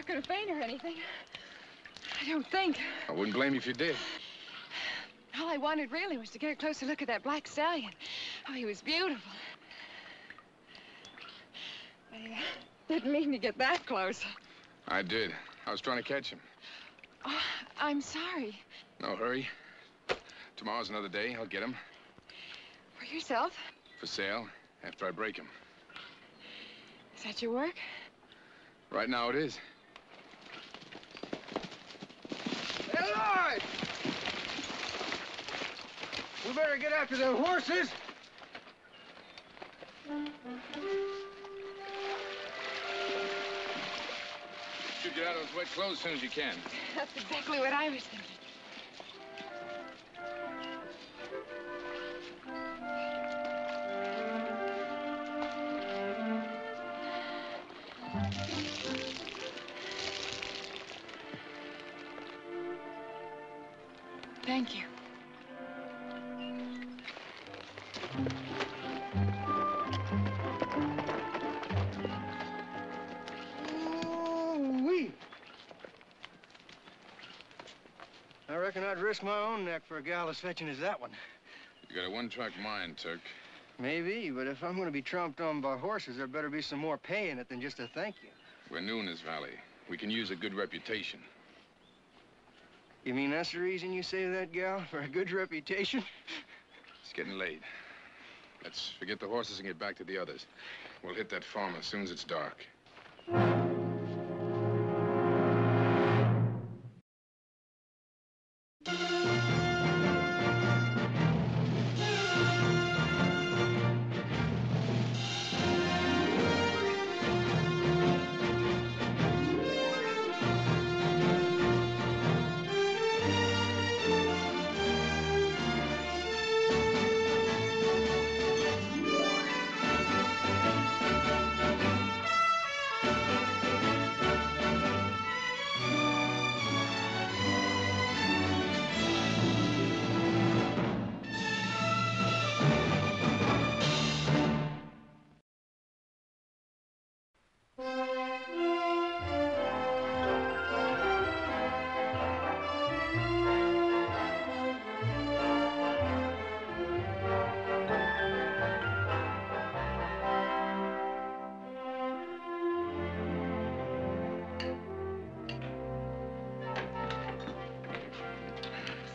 going to faint or anything. I don't think. I wouldn't blame you if you did. All I wanted really was to get a closer look at that black stallion. Oh, he was beautiful. I didn't mean to get that close. I did. I was trying to catch him. Oh, I'm sorry. No hurry. Tomorrow's another day. I'll get him. For yourself? For sale, after I break him. Is that your work? Right now it is. Hey, Lloyd! We better get after them horses. Should get out of those wet clothes as soon as you can. That's exactly what I was thinking. Thank you. Ooh-wee. I reckon I'd risk my own neck for a gal as fetching as that one. You got a one-track mind, Turk. Maybe, but if I'm going to be tromped on by horses, there better be some more pay in it than just a thank you. We're new in this valley. We can use a good reputation. You mean that's the reason you say that, gal? For a good reputation? It's getting late. Let's forget the horses and get back to the others. We'll hit that farm as soon as it's dark.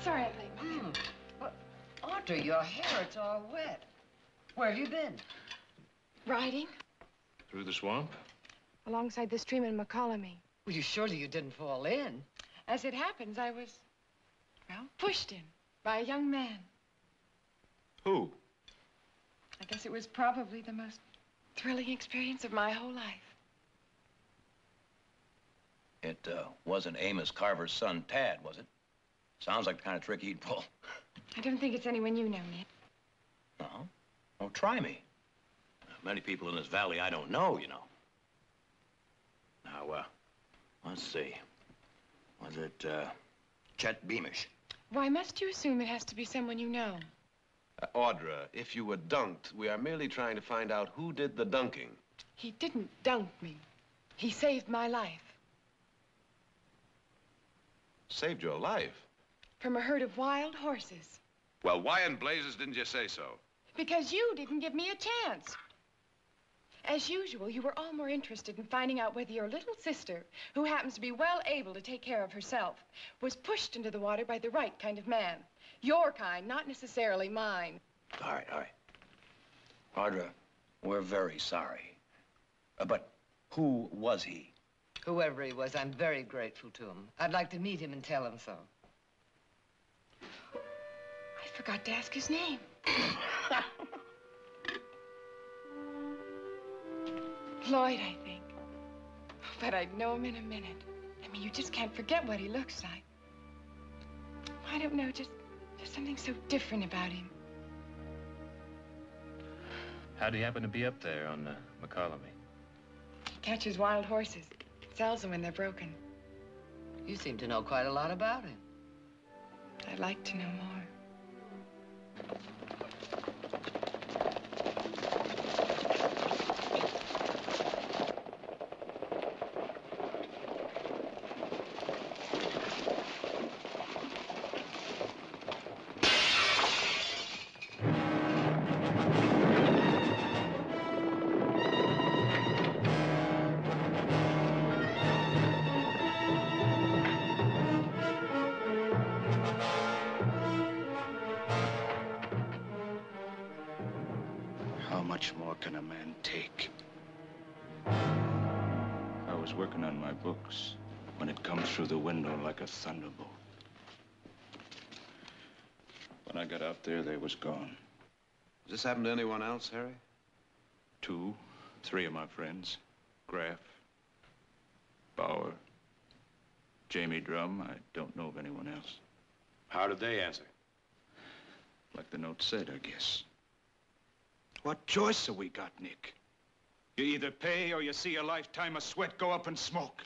Sorry I'm late. Audra, your hair, it's all wet. Where have you been? Riding Through the swamp? alongside the stream in McCollamy. Well, surely you didn't fall in. As it happens, I was, well, pushed in by a young man. Who? I guess it was probably the most thrilling experience of my whole life. It wasn't Amos Carver's son, Tad, was it? Sounds like the kind of trick he'd pull. I don't think it's anyone you know, Nick. No? Oh, try me. Many people in this valley I don't know, you know. Now, let's see. Was it, Chet Beamish? Why must you assume it has to be someone you know? Audra, if you were dunked, we are merely trying to find out who did the dunking. He didn't dunk me. He saved my life. Saved your life? From a herd of wild horses. Well, why in blazes didn't you say so? Because you didn't give me a chance. As usual, you were all more interested in finding out whether your little sister, who happens to be well able to take care of herself, was pushed into the water by the right kind of man. Your kind, not necessarily mine. All right, all right. Audra, we're very sorry. But who was he? Whoever he was, I'm very grateful to him. I'd like to meet him and tell him so. I forgot to ask his name. Lloyd, I think. But I'd know him in a minute. I mean, you just can't forget what he looks like. I don't know, just something so different about him. How'd he happen to be up there on McCollamy? He catches wild horses, sells them when they're broken. You seem to know quite a lot about him. I'd like to know more. much more can a man take? I was working on my books when it comes through the window like a thunderbolt. When I got out there, they was gone. Does this happen to anyone else, Harry? 2, 3 of my friends. Graff, Bauer, Jamie Drum. I don't know of anyone else. How did they answer? Like the note said, I guess. What choice have we got, Nick? You either pay or you see a lifetime of sweat go up in smoke.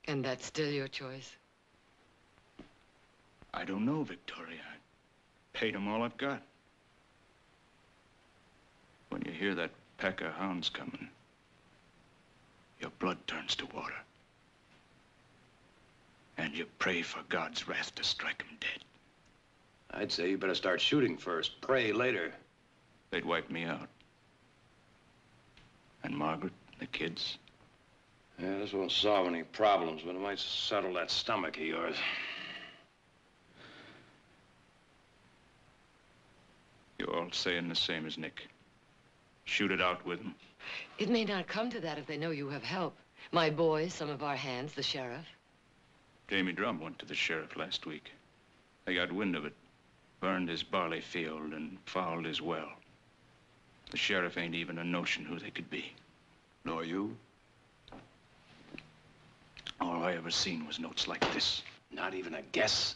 And that's still your choice? I don't know, Victoria. I paid them all I've got. When you hear that pack of hounds coming, your blood turns to water. And you pray for God's wrath to strike them dead. I'd say you better start shooting first, pray later. They'd wipe me out. And Margaret, the kids. Yeah, this won't solve any problems, but it might settle that stomach of yours. You're all saying the same as Nick. Shoot it out with them. It may not come to that if they know you have help. My boys, some of our hands, the sheriff. Jamie Drum went to the sheriff last week. They got wind of it. Burned his barley field and fouled his well. The sheriff ain't even a notion who they could be. Nor you? All I ever seen was notes like this. Not even a guess?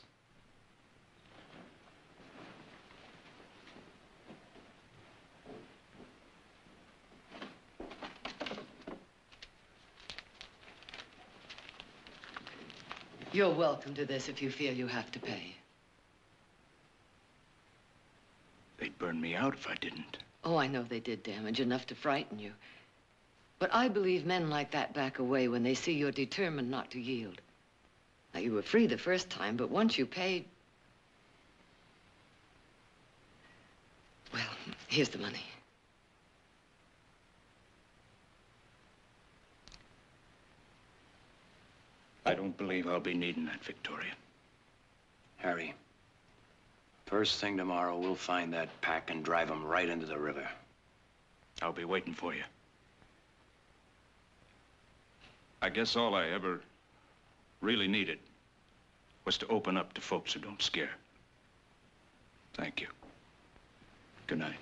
You're welcome to this if you feel you have to pay. They'd burn me out if I didn't. Oh, I know they did damage enough to frighten you. But I believe men like that back away when they see you're determined not to yield. Now, you were free the first time, but once you paid... Well, here's the money. I don't believe I'll be needing that, Victoria. Harry, first thing tomorrow, we'll find that pack and drive them right into the river. I'll be waiting for you. I guess all I ever really needed was to open up to folks who don't scare. Thank you. Good night.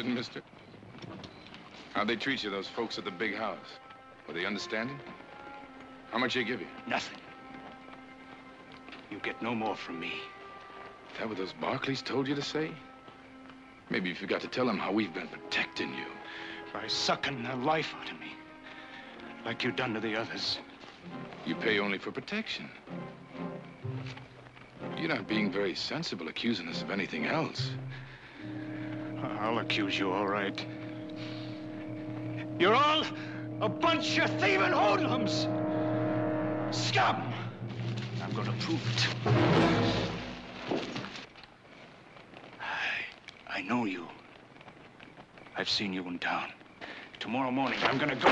Mister? How'd they treat you, those folks at the big house? Were they understanding? How much they give you? Nothing. You get no more from me. Is that what those Barclays told you to say? Maybe you forgot to tell them how we've been protecting you. By sucking the life out of me. Like you done to the others. You pay only for protection. You're not being very sensible accusing us of anything else. I'll accuse you, all right. You're all a bunch of thieving hoodlums! Scum! I'm gonna prove it. I know you. I've seen you in town. Tomorrow morning, I'm gonna go...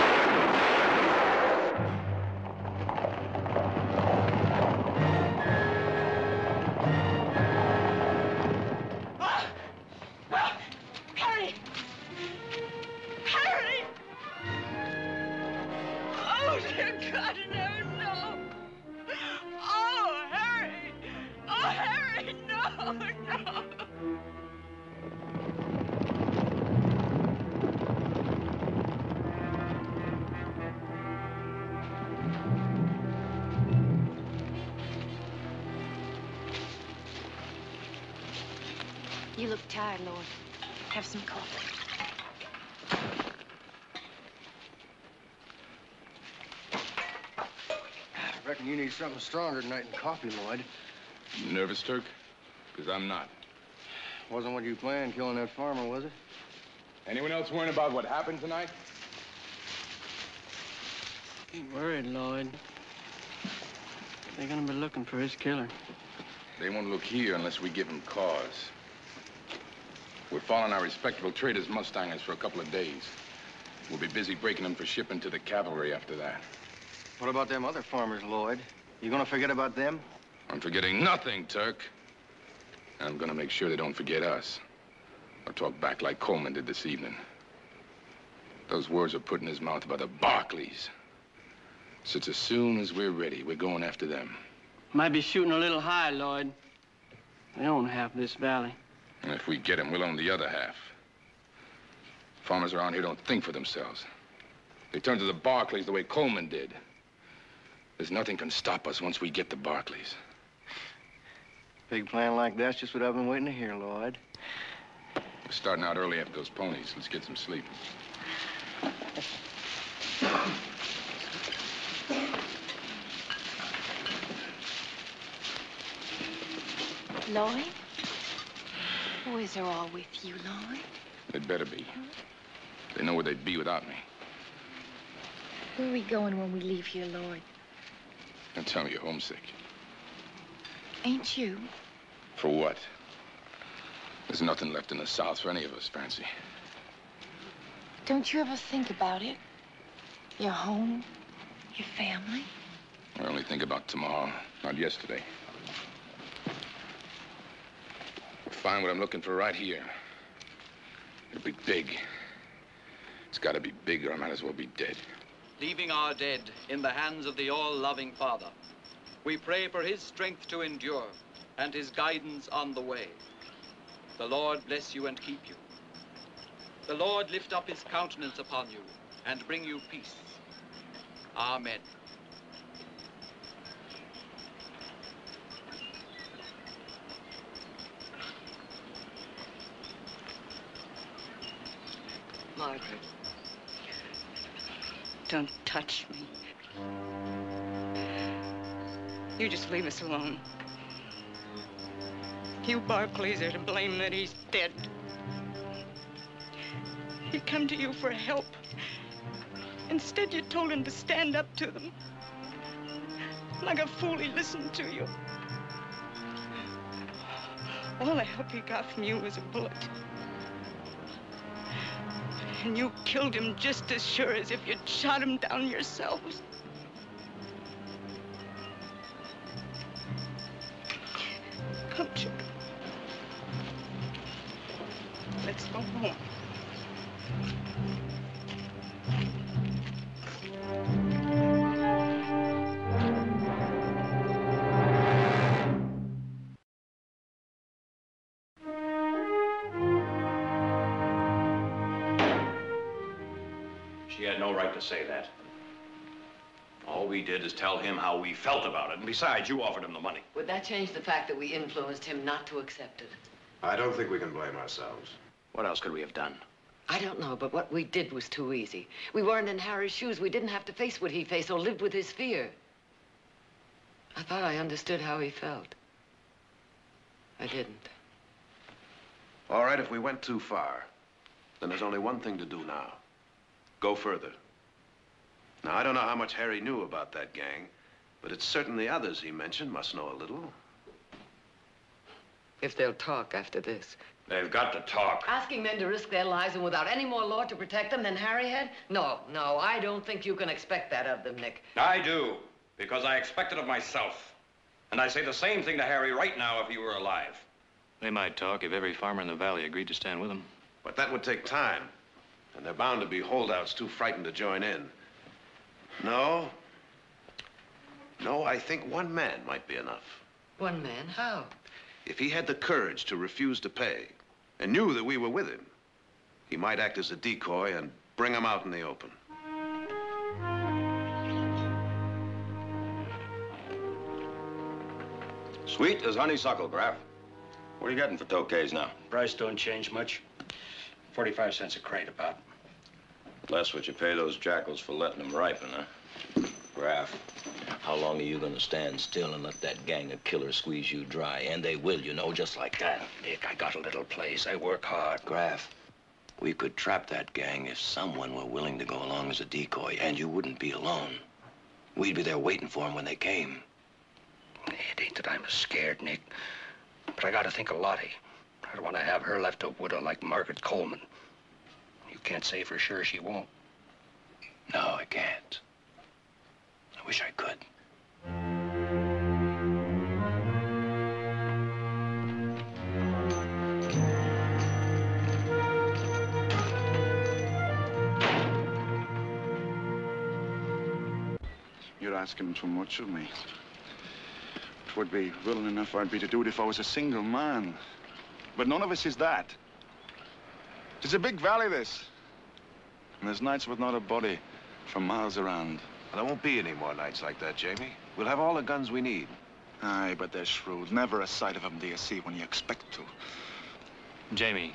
You look tired, Lord. Have some coffee. I reckon you need something stronger tonight than coffee, Lloyd. You nervous, Turk? Because I'm not. Wasn't what you planned, killing that farmer, was it? Anyone else worrying about what happened tonight? Ain't worried, Lloyd. They're gonna be looking for his killer. They won't look here unless we give them cause. We're following our respectable traders' Mustangers for a couple of days. We'll be busy breaking them for shipping to the cavalry after that. What about them other farmers, Lloyd? You gonna forget about them? I'm forgetting nothing, Turk. And I'm gonna make sure they don't forget us. Or talk back like Coleman did this evening. Those words are put in his mouth about the Barclays. So it's as soon as we're ready, we're going after them. Might be shooting a little high, Lloyd. They own half this valley. And if we get them, we'll own the other half. Farmers around here don't think for themselves. They turn to the Barclays the way Coleman did. There's nothing can stop us once we get the Barclays. Big plan like that's just what I've been waiting to hear, Lloyd. We're starting out early after those ponies. Let's get some sleep. Lloyd? Boys are all with you, Lloyd. They'd better be. They know where they'd be without me. Where are we going when we leave here, Lloyd? Don't tell me you're homesick. Ain't you? For what? There's nothing left in the South for any of us, Fancy. Don't you ever think about it? Your home, your family? I only think about tomorrow, not yesterday. I'll find what I'm looking for right here. It'll be big. It's got to be big, or I might as well be dead. Leaving our dead in the hands of the all-loving Father, we pray for his strength to endure and his guidance on the way. The Lord bless you and keep you. The Lord lift up his countenance upon you and bring you peace. Amen. Margaret. Don't touch me. You just leave us alone. You Barclays are to blame that he's dead. He come to you for help. Instead, you told him to stand up to them. Like a fool, he listened to you. All the help he got from you was a bullet. And you killed him just as sure as if you'd shot him down yourselves. Come, children. Let's go home. She had no right to say that. All we did is tell him how we felt about it. And besides, you offered him the money. Would that change the fact that we influenced him not to accept it? I don't think we can blame ourselves. What else could we have done? I don't know, but what we did was too easy. We weren't in Harry's shoes. We didn't have to face what he faced or live with his fear. I thought I understood how he felt. I didn't. All right, if we went too far, then there's only one thing to do now. Go further. Now, I don't know how much Harry knew about that gang, but it's certain the others he mentioned must know a little. If they'll talk after this. They've got to talk. Asking men to risk their lives and without any more law to protect them than Harry had? No, I don't think you can expect that of them, Nick. I do, because I expect it of myself. And I'd say the same thing to Harry right now if he were alive. They might talk if every farmer in the valley agreed to stand with them. But that would take time, and they're bound to be holdouts too frightened to join in. No, I think one man might be enough. One man? How? If he had the courage to refuse to pay and knew that we were with him, he might act as a decoy and bring him out in the open. Sweet as honeysuckle, Graff. What are you getting for tokays now? Price don't change much. 45 cents a crate about. Less what you pay those jackals for letting them ripen, huh? Graff, how long are you gonna stand still and let that gang of killers squeeze you dry? And they will, you know, just like that. Nick, I got a little place. I work hard. Graff, we could trap that gang if someone were willing to go along as a decoy, and you wouldn't be alone. We'd be there waiting for them when they came. It ain't that I'm scared, Nick, but I gotta think of Lottie. I don't want to have her left a widow like Margaret Coleman. You can't say for sure she won't. No, I can't. I wish I could. You're asking too much of me. It would be willing enough I'd be to do it if I was a single man. But none of us is that. It's a big valley, this. And there's nights with not a body for miles around. Well, there won't be any more nights like that, Jamie. We'll have all the guns we need. Aye, but they're shrewd. Never a sight of them do you see when you expect to. Jamie,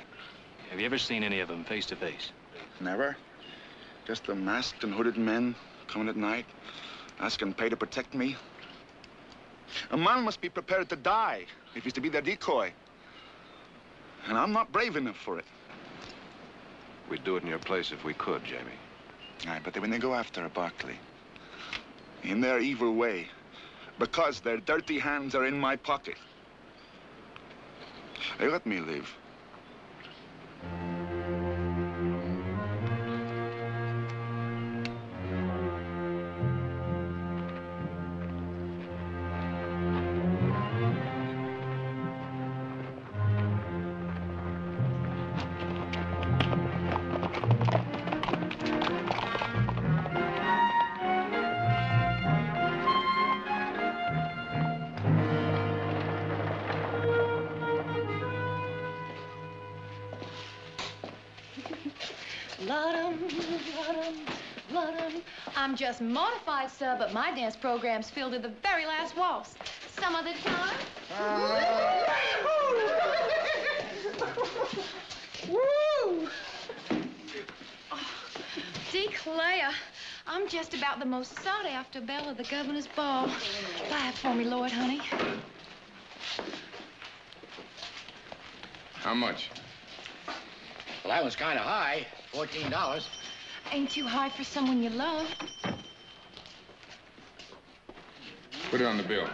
have you ever seen any of them face to face? Never. Just the masked and hooded men coming at night, asking pay to protect me. A man must be prepared to die if he's to be their decoy. And I'm not brave enough for it. We'd do it in your place if we could, Jamie. Aye, but when they go after a Barkley, in their evil way, because their dirty hands are in my pocket, they let me live. I'm just mortified, sir, but my dance program's filled to the very last waltz. Some other time? Woo! Oh, declare, I'm just about the most sought-after belle of the governor's ball. Buy it for me, Lord, honey. How much? Well, that was kind of high. $14. Ain't too high for someone you love. Put it on the bill.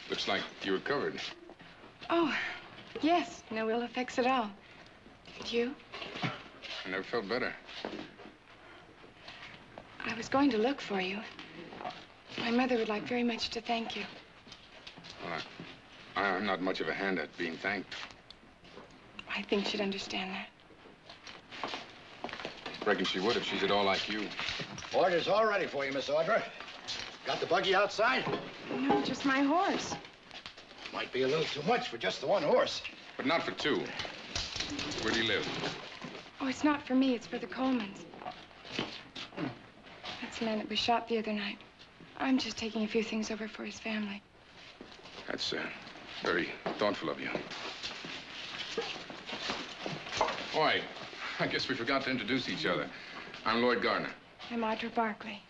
Looks like you recovered. Oh, yes. No ill effects at all. And you? I never felt better. I was going to look for you. My mother would like very much to thank you. Well, I'm not much of a hand at being thanked. I think she'd understand that. Reckon she would if she's at all like you. Order's all ready for you, Miss Audra. Got the buggy outside? No, just my horse. Might be a little too much for just the one horse. But not for two. Where do you live? Oh, it's not for me. It's for the Colemans. That's the man that was shot the other night. I'm just taking a few things over for his family. That's very thoughtful of you. Oh, I guess we forgot to introduce each other. I'm Lloyd Gardner. I'm Audra Barkley.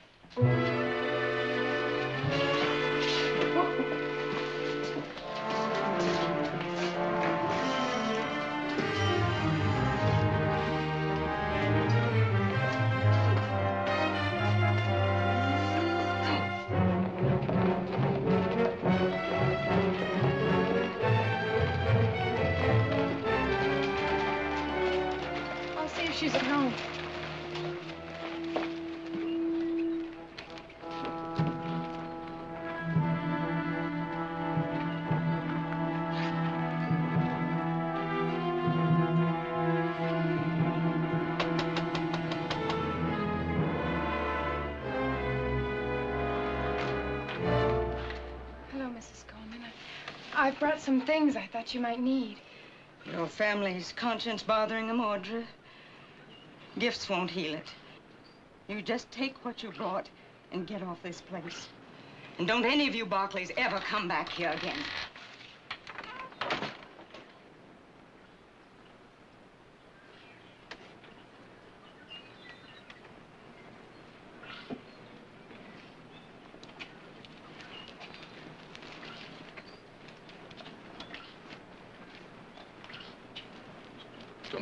She's at home. Hello, Mrs. Coleman. I've brought some things I thought you might need. Your family's conscience bothering them, Audra. Gifts won't heal it. You just take what you brought and get off this place. And don't any of you Barkleys ever come back here again.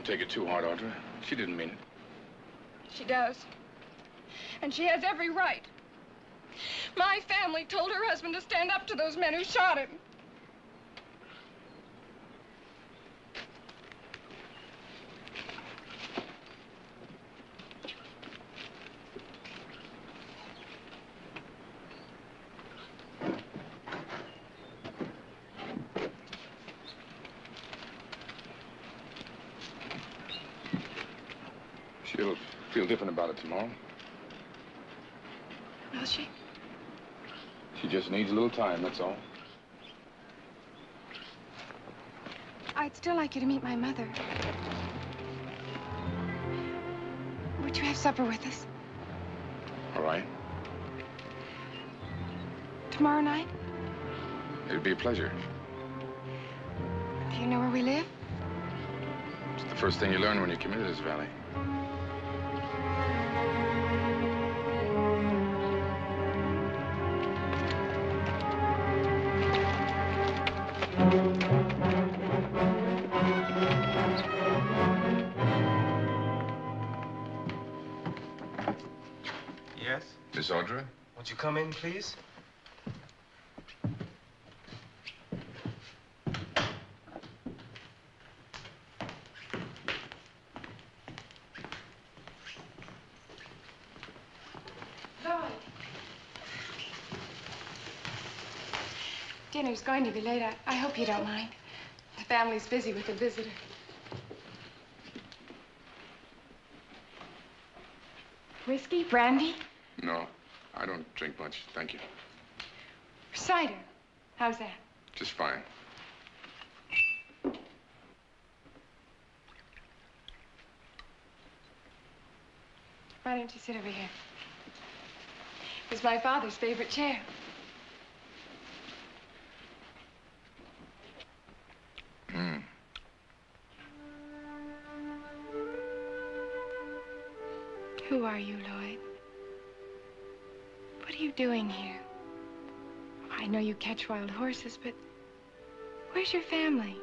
Don't take it too hard, Audra. She didn't mean it. She does. And she has every right. My family told her husband to stand up to those men who shot him. She'll feel different about it tomorrow. Will she? She just needs a little time, that's all. I'd still like you to meet my mother. Would you have supper with us? All right. Tomorrow night? It'd be a pleasure. Do you know where we live? It's the first thing you learn when you come into this valley. Yes? Miss Audra? Won't you come in, please? Lloyd. Dinner's going to be late. I hope you don't mind. The family's busy with a visitor. Whiskey? Brandy? No, I don't drink much, thank you. Cider. How's that? Just fine. Why don't you sit over here? It was my father's favorite chair. Who are you, Lloyd? What are you doing here? I know you catch wild horses, but where's your family?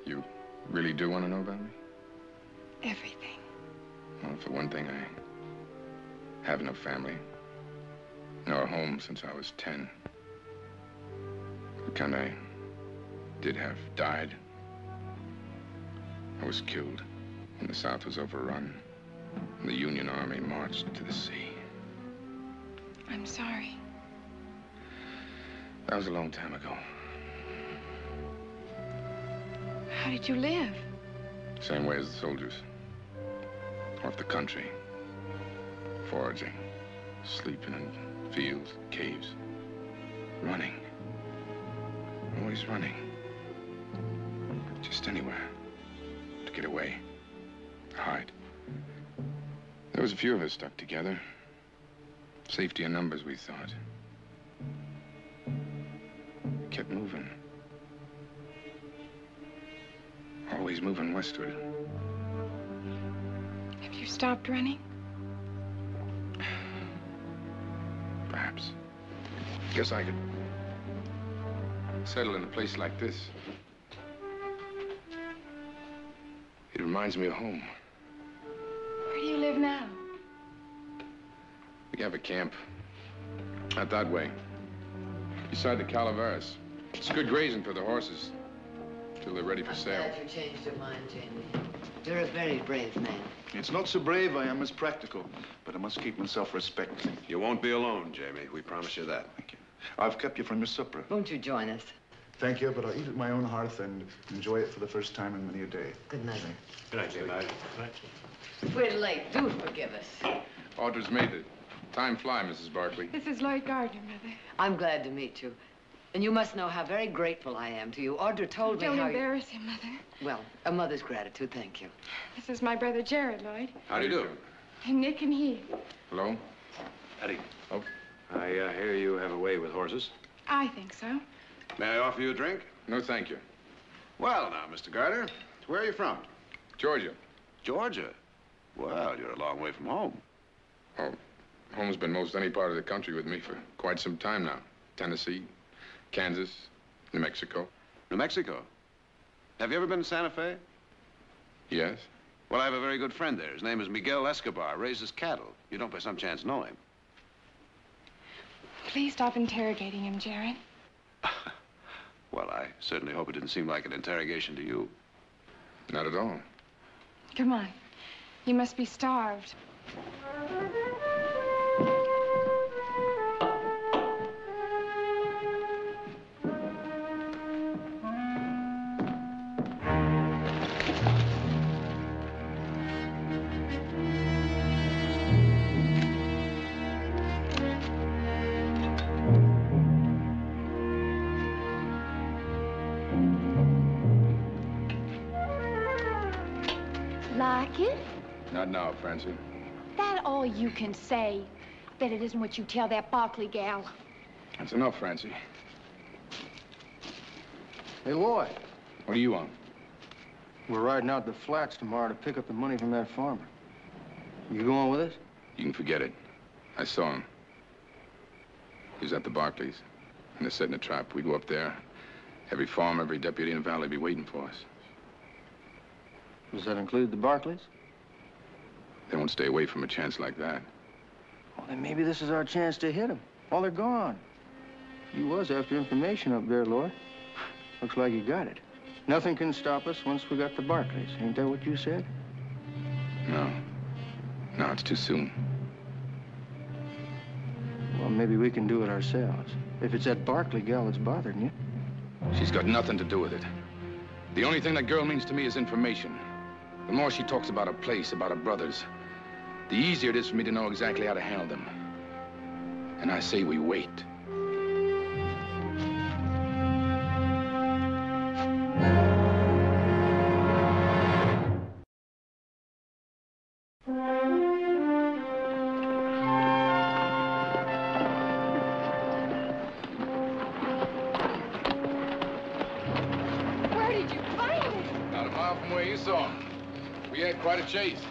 You really do want to know about me? Everything. Well, for one thing, I have no family. Nor home since I was 10. The kind I did have died. I was killed when the South was overrun. And the Union Army marched to the sea. I'm sorry. That was a long time ago. How did you live? Same way as the soldiers. Off the country. Foraging. Sleeping in fields, caves. Running. Always running. Just anywhere. To get away. To hide. There was a few of us stuck together. Safety in numbers, we thought. Kept moving. Always moving westward. Have you stopped running? Perhaps. Guess I could settle in a place like this. It reminds me of home. Where do you live now? We have a camp. Out that way. Beside the Calaveras. It's good grazing for the horses. Till they're ready for sale. I'm glad you changed your mind, Jamie. You're a very brave man. It's not so brave I am as practical, but I must keep myself respect. You won't be alone, Jamie. We promise you that. Thank you. I've kept you from your supper. Won't you join us? Thank you, but I'll eat at my own hearth and enjoy it for the first time in many a day. Good night. Good night, Jamie. If we're late, do forgive us. Audra's made it. Time fly, Mrs. Barkley. This is Lloyd Gardner, Mother. I'm glad to meet you. And you must know how very grateful I am to you. Audra told me how Don't embarrass him, Mother. Well, a mother's gratitude, thank you. This is my brother Jared, Lloyd. How do you do? And Nick and he. Hello? Eddie. Oh. I hear you have a way with horses. I think so. May I offer you a drink? No, thank you. Well, now, Mr. Gardner, where are you from? Georgia. Georgia? Well, you're a long way from home. Oh, home's been most any part of the country with me for quite some time now. Tennessee, Kansas, New Mexico. New Mexico? Have you ever been to Santa Fe? Yes. Well, I have a very good friend there. His name is Miguel Escobar. Raises cattle. You don't by some chance know him. Please stop interrogating him, Jared. Well, I certainly hope it didn't seem like an interrogation to you. Not at all. Come on. You must be starved. Like it? Not now, Francie. That all you can say? Bet it isn't what you tell that Barkley gal. That's enough, Francie. Hey, Lloyd. What are you on? We're riding out to the flats tomorrow to pick up the money from that farmer. You going with us? You can forget it. I saw him. He was at the Barclays. And they're setting a trap. We go up there. Every farm, every deputy in the valley be waiting for us. Does that include the Barclays? They won't stay away from a chance like that. Well, then maybe this is our chance to hit them. While they're gone. You was after information up there, Lloyd. Looks like you got it. Nothing can stop us once we got the Barclays. Ain't that what you said? No. No, it's too soon. Well, maybe we can do it ourselves. If it's that Barkley gal that's bothering you. She's got nothing to do with it. The only thing that girl means to me is information. The more she talks about her place, about her brothers, the easier it is for me to know exactly how to handle them. And I say we wait. Where did you find him? Not a mile from where you saw him. We had quite a chase.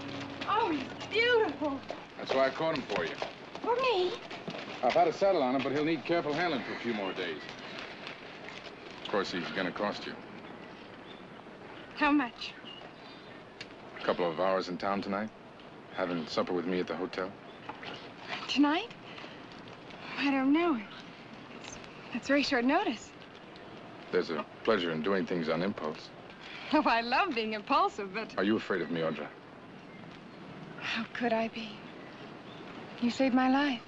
Oh, he's beautiful. That's why I caught him for you. For me? I've had a saddle on him, but he'll need careful handling for a few more days. Of course, he's gonna cost you. How much? A couple of hours in town tonight. Having supper with me at the hotel. Tonight? I don't know. That's very short notice. There's a pleasure in doing things on impulse. Oh, I love being impulsive, but... Are you afraid of me, Audra? How could I be? You saved my life.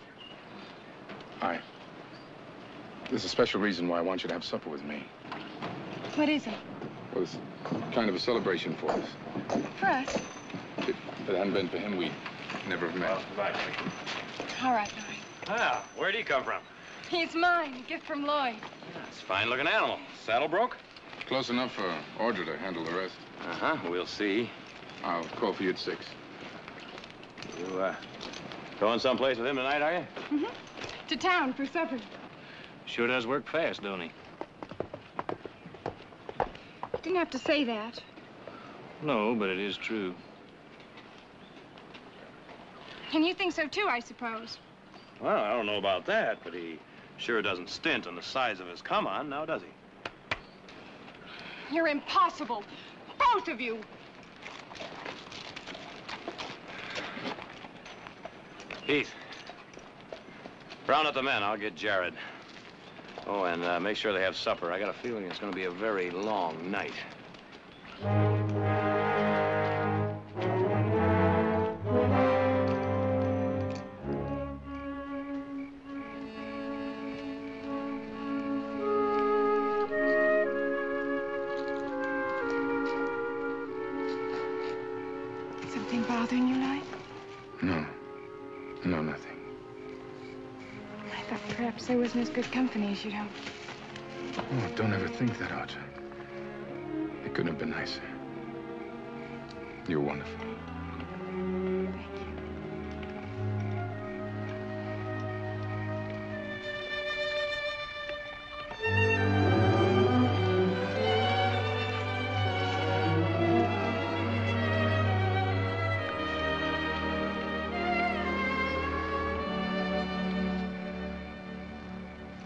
There's a special reason why I want you to have supper with me. What is it? Well, it's kind of a celebration for us. For us? If it hadn't been for him, we'd never have met. Well, goodbye. All right, Lloyd. Ah, where'd he come from? He's mine. A gift from Lloyd. That's a fine-looking animal. Saddle broke? Close enough for Audra to handle the rest. Uh-huh, we'll see. I'll call for you at 6. You, going someplace with him tonight, are you? Mm-hmm. To town for supper. Sure does work fast, don't he? Didn't have to say that. No, but it is true. And you think so, too, I suppose. Well, I don't know about that, but he sure doesn't stint on the size of his come-on, now does he? You're impossible. Both of you. Heath, round up the men. I'll get Jared. Oh, and make sure they have supper. I got a feeling it's going to be a very long night. Something bothering you, Lloyd? No. No, nothing. I thought perhaps I wasn't as good company as you'd hoped. Oh, don't ever think that, Audra. It couldn't have been nicer. You're wonderful.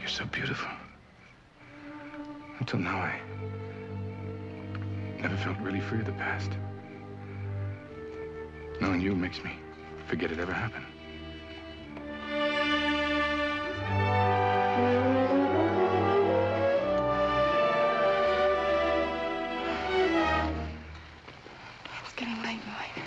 You're so beautiful. Until now, I never felt really free of the past. Knowing you makes me forget it ever happened. It's getting late, Lloyd.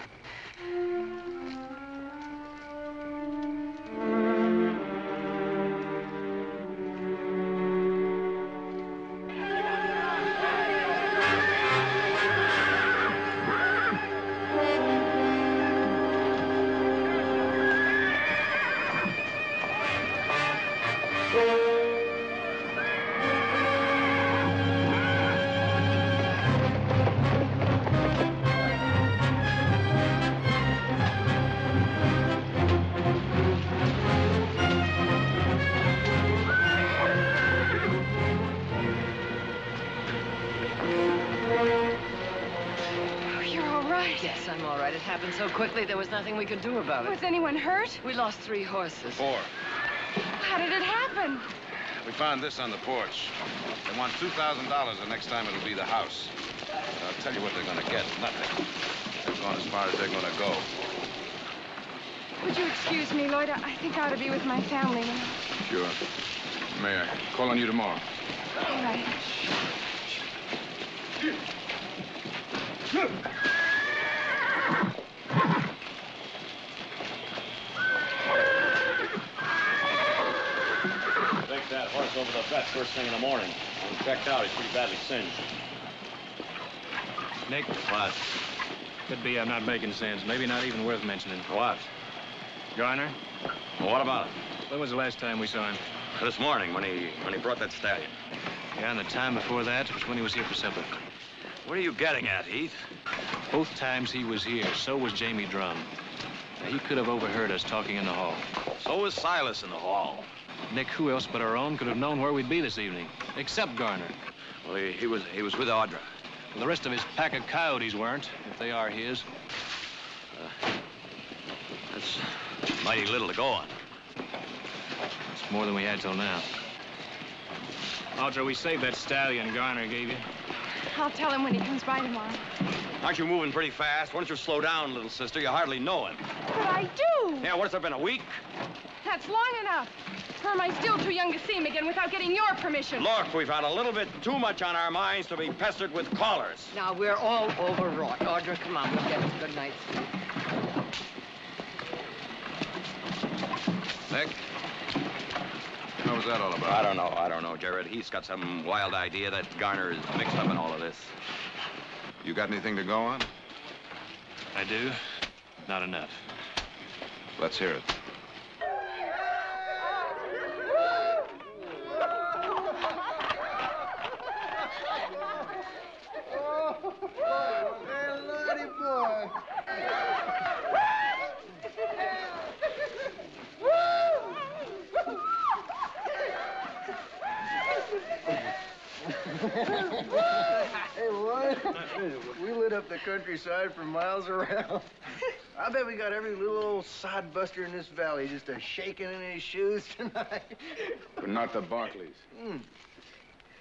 Yes, I'm all right. It happened so quickly, there was nothing we could do about it. Was anyone hurt? We lost 3 horses. 4. How did it happen? We found this on the porch. They want $2,000 the next time it'll be the house. I'll tell you what they're gonna get. Nothing. They've gone as far as they're gonna go. Would you excuse me, Lloyd? I think I ought to be with my family now. Sure. May I call on you tomorrow? All right. Take that horse over the vet first thing in the morning. When he checked out, he's pretty badly singed. Nick? What? Could be I'm not making sense. Maybe not even worth mentioning. What? Garner? Well, what about it? When was the last time we saw him? This morning, when he brought that stallion. Yeah, and the time before that was when he was here for supper. What are you getting at, Heath? Both times he was here, so was Jamie Drum. Now, he could have overheard us talking in the hall. So was Silas in the hall. Nick, who else but our own could have known where we'd be this evening? Except Garner. Well, he was with Audra. Well, the rest of his pack of coyotes weren't, if they are his. That's mighty little to go on. It's more than we had till now. Audra, we saved that stallion Garner gave you. I'll tell him when he comes by tomorrow. Aren't you moving pretty fast? Why don't you slow down, little sister? You hardly know him. But I do. Yeah, what's there been, a week? That's long enough. Or am I still too young to see him again without getting your permission? Look, we've had a little bit too much on our minds to be pestered with callers. Now, we're all overwrought. Audra, come on, we'll get us a good night's sleep. Nick? What was that all about? I don't know, Jared. He's got some wild idea that Garner is mixed up in all of this. You got anything to go on? I do. Not enough. Let's hear it. Lordy boy. Hey, Lloyd, we lit up the countryside for miles around. I bet we got every little old sodbuster in this valley just a-shaking in his shoes tonight. But not the Barclays.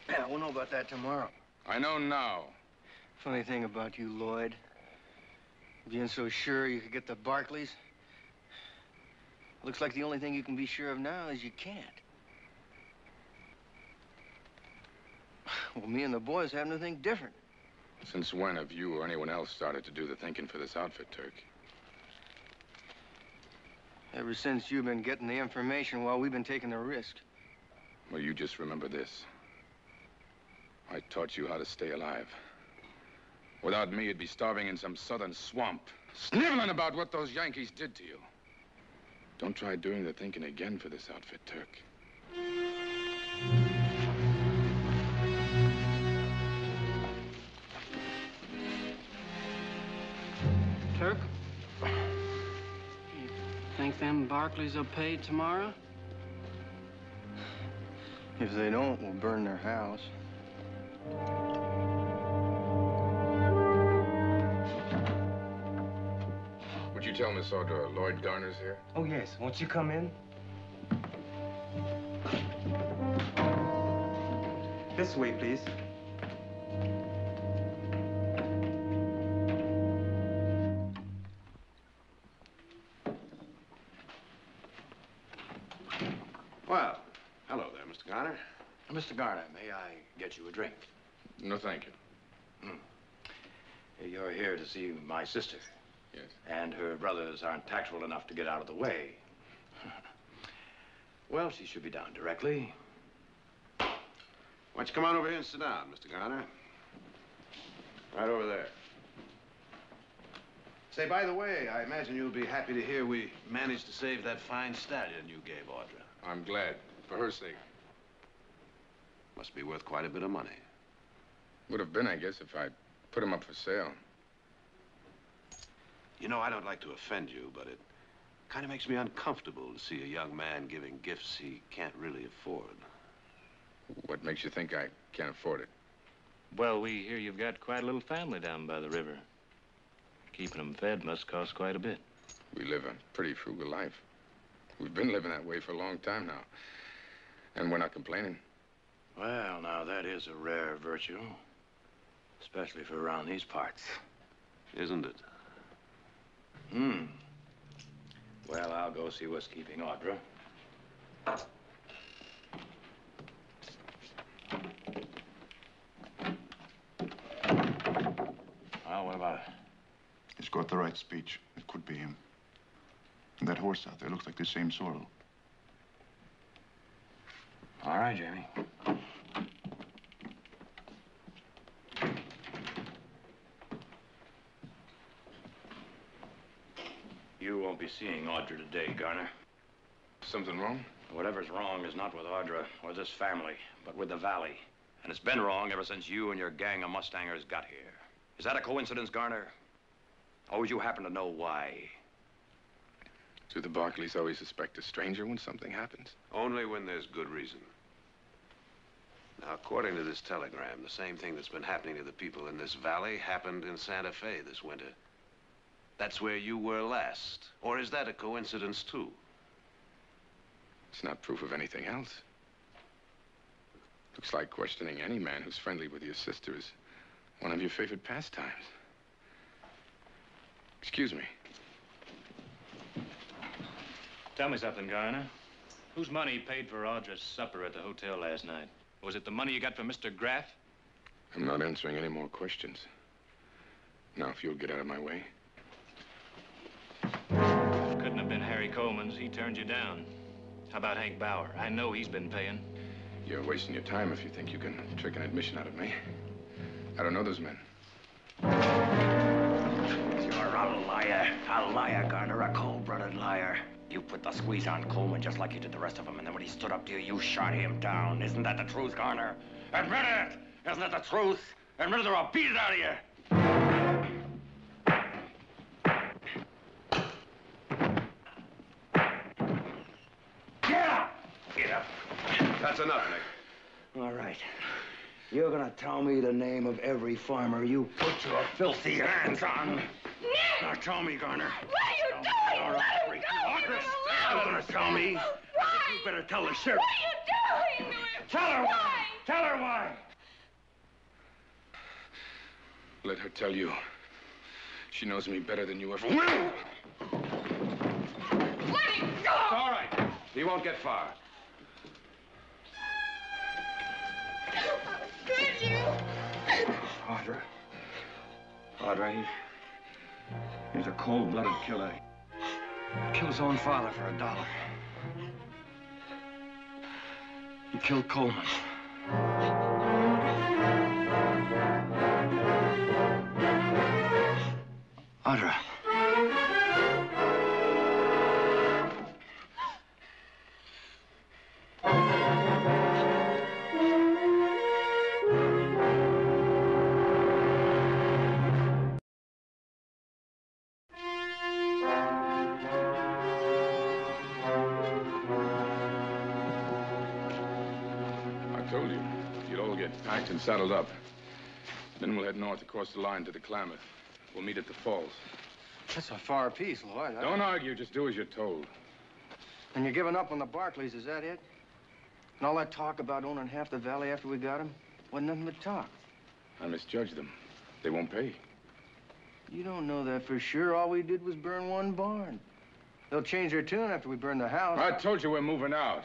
Yeah, we'll know about that tomorrow. I know now. Funny thing about you, Lloyd. Being so sure you could get the Barclays. Looks like the only thing you can be sure of now is you can't. Well, me and the boys happen to think different. Since when have you or anyone else started to do the thinking for this outfit, Turk? Ever since you've been getting the information while we've been taking the risk. Well, you just remember this. I taught you how to stay alive. Without me, you'd be starving in some southern swamp, sniveling about what those Yankees did to you. Don't try doing the thinking again for this outfit, Turk. Turk? You think them Barclays will pay tomorrow? If they don't, we'll burn their house. Would you tell Miss Audra Lloyd Garner's here? Oh, yes. Won't you come in? This way, please. Mr. Garner, may I get you a drink? No, thank you. You're here to see my sister. Yes. And her brothers aren't tactful enough to get out of the way. Well, she should be down directly. Why don't you come on over here and sit down, Mr. Garner? Right over there. Say, by the way, I imagine you'll be happy to hear we managed to save that fine stallion you gave Audra. I'm glad, for her sake. Must be worth quite a bit of money. Would have been, I guess, if I put him up for sale. You know, I don't like to offend you, but it kind of makes me uncomfortable to see a young man giving gifts he can't really afford. What makes you think I can't afford it? Well, we hear you've got quite a little family down by the river. Keeping them fed must cost quite a bit. We live a pretty frugal life. We've been living that way for a long time now. And we're not complaining. Well, now, that is a rare virtue. Especially for around these parts. Isn't it? Well, I'll go see what's keeping Audra. Well, what about it? He's got the right speech. It could be him. And that horse out there looks like the same sorrel. All right, Jamie. You won't be seeing Audra today, Garner. Something wrong? Whatever's wrong is not with Audra or this family, but with the Valley. And it's been wrong ever since you and your gang of Mustangers got here. Is that a coincidence, Garner? Or would you happen to know why? Do the Barclays always suspect a stranger when something happens? Only when there's good reason. Now, according to this telegram, the same thing that's been happening to the people in this valley happened in Santa Fe this winter. That's where you were last. Or is that a coincidence, too? It's not proof of anything else. Looks like questioning any man who's friendly with your sister is one of your favorite pastimes. Excuse me. Tell me something, Garner. Whose money paid for Audra's supper at the hotel last night? Was it the money you got from Mr. Graff? I'm not answering any more questions. Now, if you'll get out of my way. Couldn't have been Harry Coleman's. He turned you down. How about Hank Bauer? I know he's been paying. You're wasting your time if you think you can trick an admission out of me. I don't know those men. You're a liar, Garner, a cold-blooded liar. You put the squeeze on Coleman just like you did the rest of them, and then when he stood up to you, you shot him down. Isn't that the truth, Garner? Admit it! Isn't that the truth? Admit it or I'll beat it out of you! Get up! Get up. That's enough, Nick. All right. You're gonna tell me the name of every farmer you put your filthy hands on. Nick! Now tell me, Garner. What are you doing? You're Let gonna tell me. Why? You better tell the sheriff. What are you doing? Tell her Why? why. Tell her why. Let her tell you. She knows me better than you ever will. Let him go! It's all right. He won't get far. Could you? Audra, he's a cold-blooded killer. Killed his own father for $1. He killed Coleman. Audra. Packed and saddled up. Then we'll head north across the line to the Klamath. We'll meet at the falls. That's a far piece, Lloyd. Don't argue, just do as you're told. And you're giving up on the Barclays, is that it? And all that talk about owning half the valley after we got him wasn't nothing but talk. I misjudged them. They won't pay. You don't know that for sure. All we did was burn one barn. They'll change their tune after we burn the house. I told you we're moving out.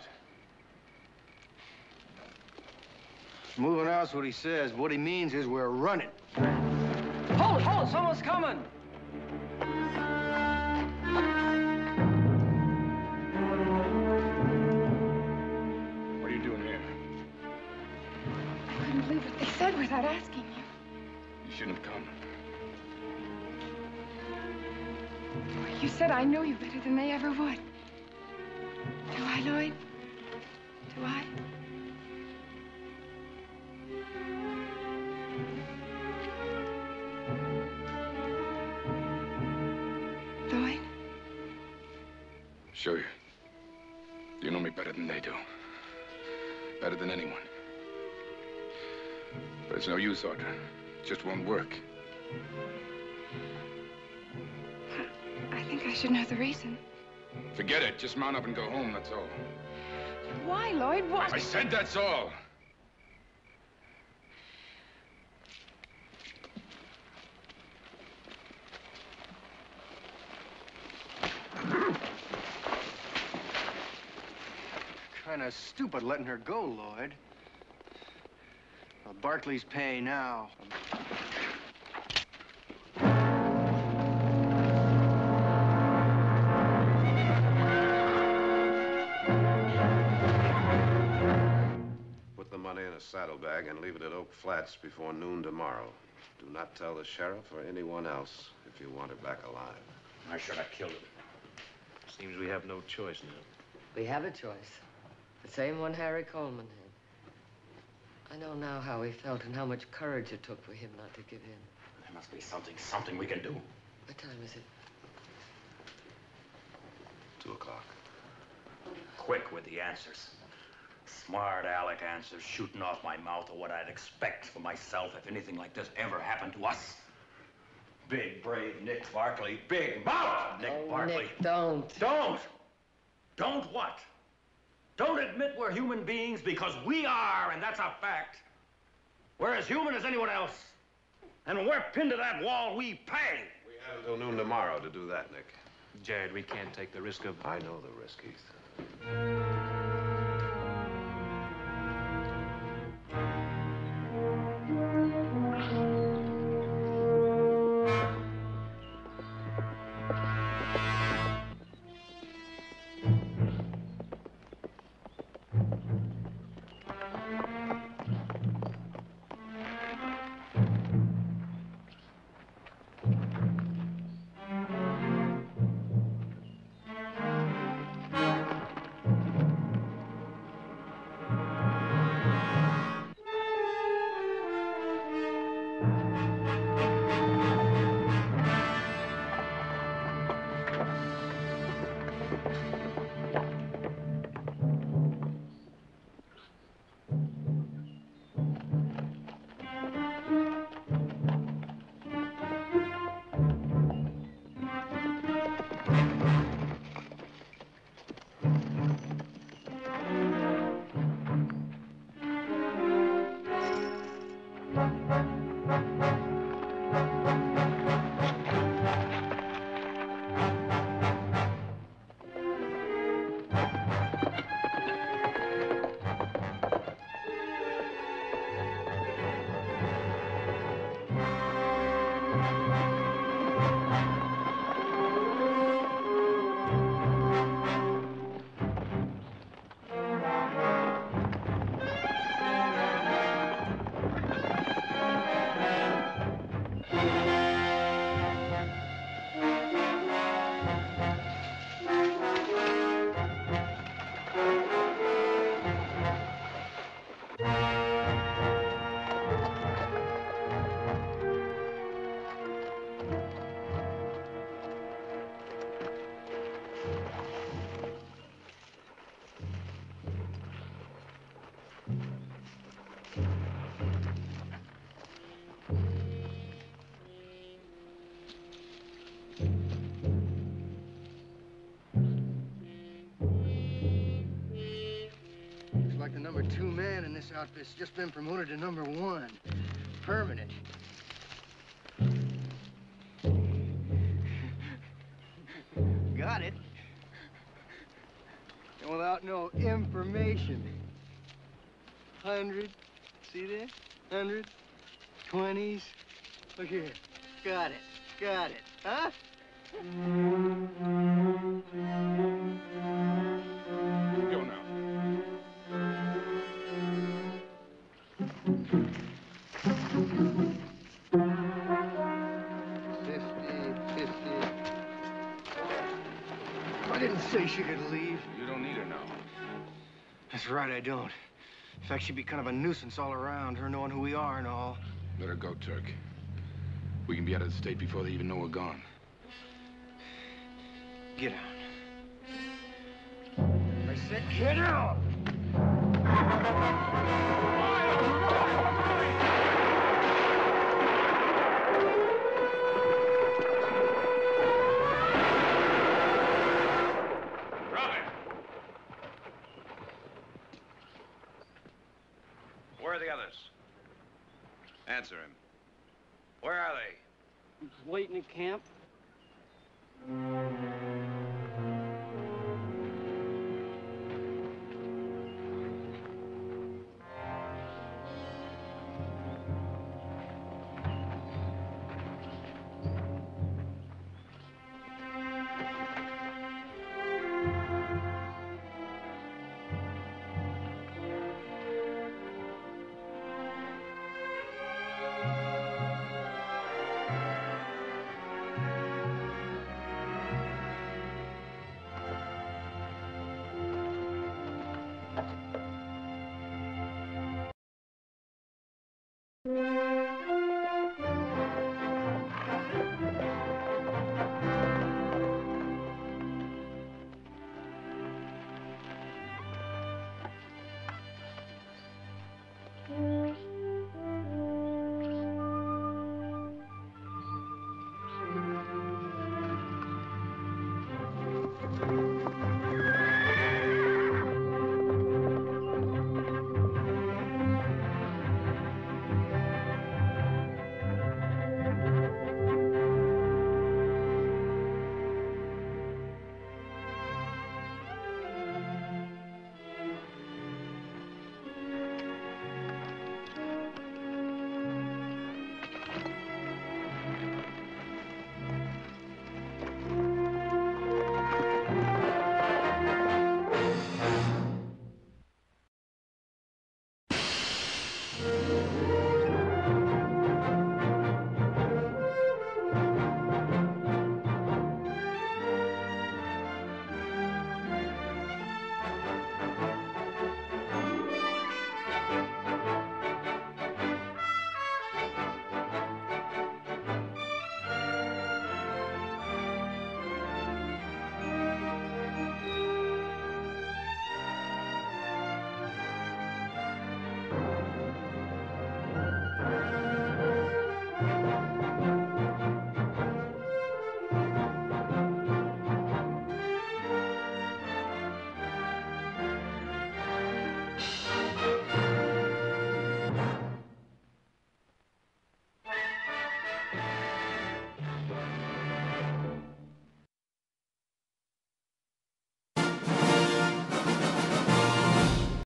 Moving out's what he says. What he means is we're running. Hold it! Someone's coming! What are you doing here? I couldn't believe what they said without asking you. You shouldn't have come. You said I knew you better than they ever would. Do I, Lloyd? Do I? Lloyd? Sure. You know me better than they do. Better than anyone. But it's no use, Audra. It just won't work. I think I should know the reason. Forget it. Just mount up and go home, that's all. Why, Lloyd? What? I said that's all. Kind of stupid letting her go, Lloyd. Well, Barkley's paying now. Put the money in a saddlebag and leave it at Oak Flats before noon tomorrow. Do not tell the sheriff or anyone else if you want her back alive. I should have killed him. Seems we have no choice now. We have a choice. The same one Harry Coleman had. I know now how he felt and how much courage it took for him not to give in. There must be something we can do. What time is it? 2 o'clock. Quick with the answers. Smart aleck answers shooting off my mouth are what I'd expect for myself if anything like this ever happened to us. Big, brave Nick Barkley. Big mouth Nick Barkley. Nick, don't. Don't! Don't what? Don't admit we're human beings because we are, and that's a fact. We're as human as anyone else. And when we're pinned to that wall, we pay. We have until noon tomorrow to do that, Nick. Jared, we can't take the risk of... I know the risk, Heath. Like the number 2 man in this outfit's just been promoted to number 1. Permanent. Got it. And without no information. 100 See there? 100, 20s. Look here. Got it. Got it. Huh? Go now. 50. I didn't say she could leave. You don't need her now. That's right, I don't. In fact, she'd be kind of a nuisance all around, her knowing who we are and all. Let her go, Turk. We can be out of the state before they even know we're gone. Get out. I said get out! Drop it! Where are the others? Answer him. Where are they? Waiting at camp.